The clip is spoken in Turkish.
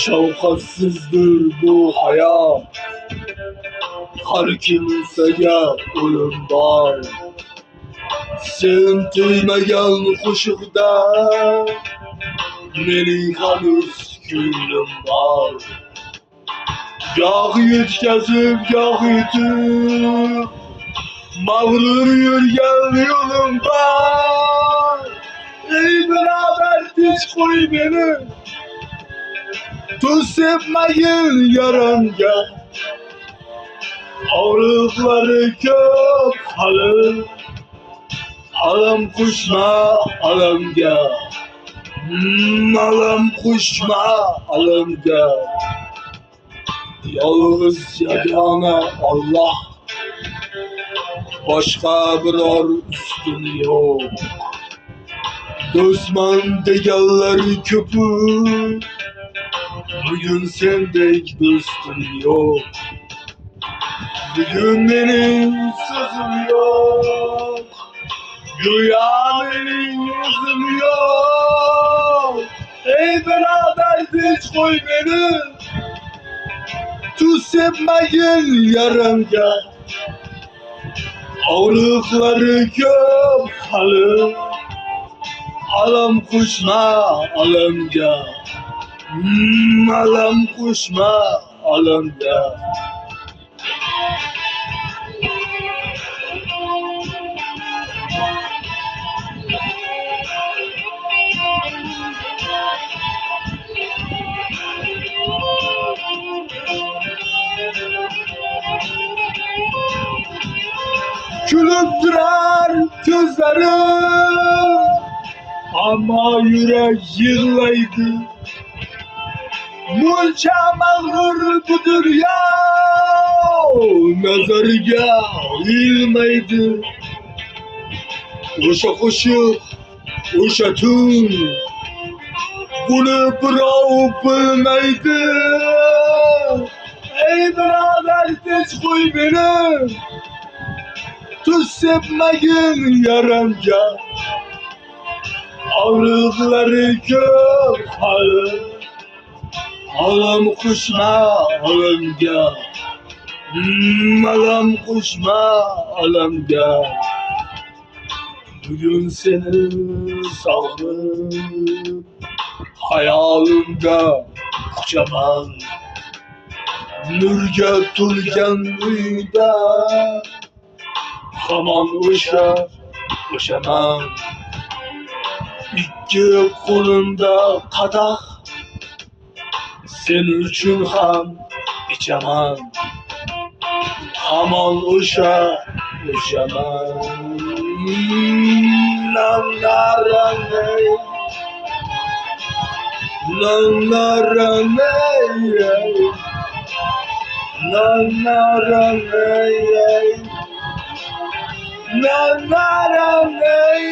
Şefkatsizdir bu hayat, her kimseye ölüm var. Sen duymayan kuşukta mening hanuz ko'nglim var. Yog' yetkazib, yog' yutib, mag'rur yurgan yo'lim bor. Ey birodar, tinch qo'y meni, to'sibmagin yaramga. Og'riqlari ko'p hali, alam qo'shma alamga. Alam qo'shma alamga. Yolg'iz yagona Allah, boshqa biror ustun yo'q. Do'stman deganlar ko'p, bugun sendek do'stim yo'q. Bugun mening so'zim yo'q, go'yo mening o'zim yo'q. Ey birodar, tinch qo'y meni, to'sibmagin yaramga. Og'riqlari ko'p hali, alam qo'shma alamga. Alam qo'shma alamga. Kulib durar ko'zlarim, ammo yurak yig'laydi. Muncha mag'rur bu dunyo, nazariga ilmaydi. O'sha qo'shiq, o'sha tun, buni birov bilmaydi. Ey birodar, tinch qo'y meni, to'sibmagin yaramga. Og'riqlari ko'p hali, alam qo'shma alamga. Alam qo'shma alamga. Bugun seni sog'inib, hayolimga quchaman. Nurga to'lgan uyda hamon o'shaman. Ikki qo'limda qadah, sen uchun ham ichaman. Hamon o'shaman. Nannaranay, nannaranay, nannaranay, nannaranay.